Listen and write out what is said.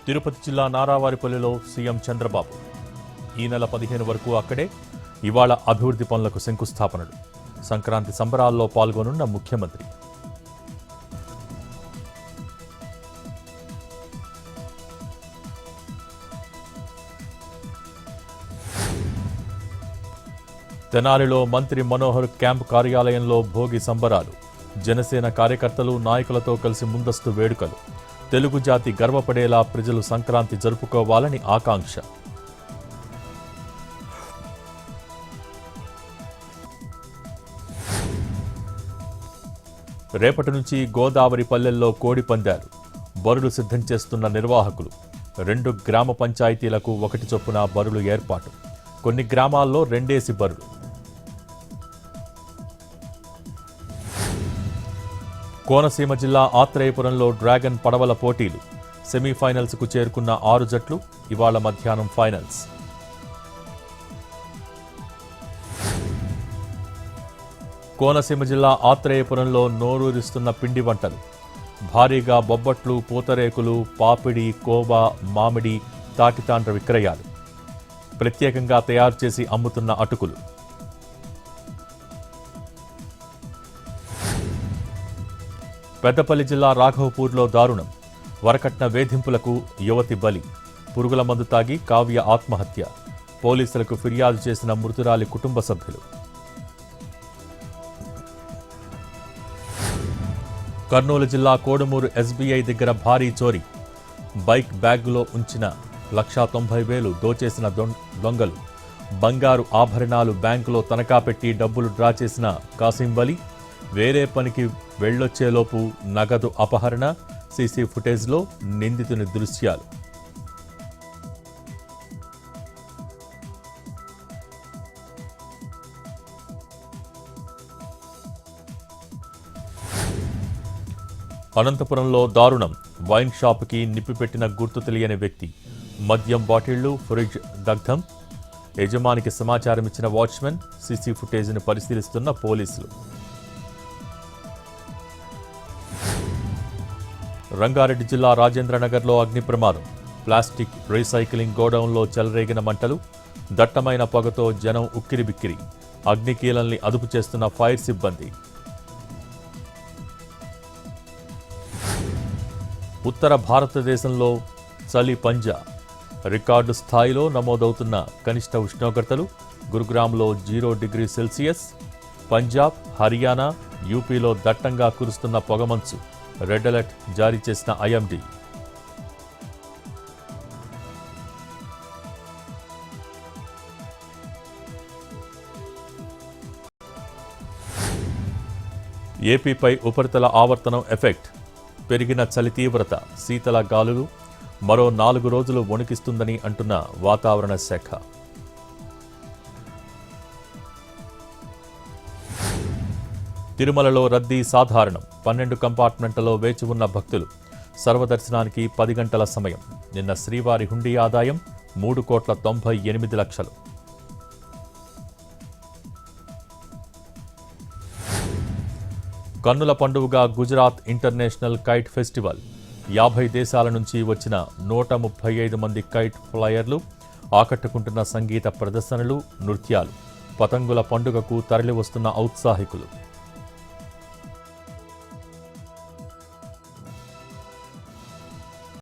తిరుపతి జిల్లా నారావారిపల్లిలో సీఎం చంద్రబాబు ఈ నెల 15 వరకు అక్కడే. ఇవాళ అభివృద్ధి పనులకు శంకుస్థాపనలు. సంక్రాంతి సంబరాల్లో పాల్గొనున్న ముఖ్యమంత్రి. తెనాలిలో మంత్రి మనోహర్ క్యాంప్ కార్యాలయంలో భోగి సంబరాలు. జనసేన కార్యకర్తలు నాయకులతో కలిసి ముందస్తు వేడుకలు. తెలుగు జాతి గర్వపడేలా ప్రజలు సంక్రాంతి జరుపుకోవాలని ఆకాంక్ష. రేపటి నుంచి గోదావరి పల్లెల్లో కోడి పందాలు. బరులు సిద్ధం చేస్తున్న నిర్వాహకులు. 2 గ్రామ పంచాయతీలకు 1 చొప్పున బరులు ఏర్పాటు. కొన్ని గ్రామాల్లో 2 బరులు. కోనసీమ జిల్లా ఆత్రేయపురంలో డ్రాగన్ పడవల పోటీలు. సెమీఫైనల్స్కు చేరుకున్న 6 జట్లు. ఇవాళ మధ్యాహ్నం ఫైనల్స్. కోనసీమ జిల్లా ఆత్రేయపురంలో నోరూరిస్తున్న పిండి వంటలు. భారీగా బొబ్బట్లు, పూతరేకులు, పాపిడి, కోవా, మామిడి, తాటితాండ్ర విక్రయాలు. ప్రత్యేకంగా తయారు చేసి అమ్ముతున్న అటుకులు. పెద్దపల్లి జిల్లా రాఘవపూర్లో దారుణం. వరకట్న వేధింపులకు యువతి బలి. పురుగుల మందు తాగి కావ్య ఆత్మహత్య. పోలీసులకు ఫిర్యాదు చేసిన మృతురాలి కుటుంబ సభ్యులు. కర్నూలు జిల్లా కోడుమూరు ఎస్బీఐ దగ్గర భారీ చోరీ. బైక్ బ్యాగులో ఉంచిన 1,90,000 దోచేసిన దొంగలు. బంగారు ఆభరణాలు బ్యాంకులో తనఖా పెట్టి డబ్బులు డ్రా చేసిన కాసిం వలి. వేరే పనికి వెళ్లొచ్చేలోపు నగదు అపహరణ. సీసీ ఫుటేజ్లో నిందితుని దృశ్యాలు. అనంతపురంలో దారుణం. వైన్ షాపుకి నిప్పిపెట్టిన గుర్తు తెలియని వ్యక్తి. మద్యం బాటిళ్లు, ఫ్రిడ్జ్ దగ్ధం. యజమానికి సమాచారం ఇచ్చిన వాచ్మెన్. సీసీ ఫుటేజ్ను పరిశీలిస్తున్న పోలీసులు. రంగారెడ్డి జిల్లా రాజేంద్రనగర్లో అగ్ని ప్రమాదం. ప్లాస్టిక్ రీసైక్లింగ్ గోడౌన్లో చెలరేగిన మంటలు. దట్టమైన పొగతో జనం ఉక్కిరిబిక్కిరి. అగ్నికీలల్ని అదుపు చేస్తున్న ఫైర్ సిబ్బంది. ఉత్తర భారతదేశంలో చలి పంజా. రికార్డు స్థాయిలో నమోదవుతున్న కనిష్ట ఉష్ణోగ్రతలు. గురుగ్రామ్లో 0 డిగ్రీ సెల్సియస్. పంజాబ్, హర్యానా, యూపీలో దట్టంగా కురుస్తున్న పొగమంచు. రెడ్ అలర్ట్ జారీ చేసిన ఐఎండీ. ఏపీపై ఉపరితల ఆవర్తనం ఎఫెక్ట్. పెరిగిన చలి తీవ్రత. శీతల గాలులు మరో 4 రోజులు వణికిస్తుందని అంటున్న వాతావరణ శాఖ. తిరుమలలో రద్దీ సాధారణం. 12 కంపార్ట్మెంట్లలో వేచి ఉన్న భక్తులు. సర్వదర్శనానికి 10 గంటల సమయం. నిన్న శ్రీవారి హుండీ ఆదాయం 3,98,00,000. కన్నుల పండుగగా గుజరాత్ ఇంటర్నేషనల్ కైట్ ఫెస్టివల్. 50 దేశాల నుంచి వచ్చిన 135 మంది కైట్ ఫ్లయర్లు. ఆకట్టుకుంటున్న సంగీత ప్రదర్శనలు, నృత్యాలు. పతంగుల పండుగకు తరలివస్తున్న ఔత్సాహికులు.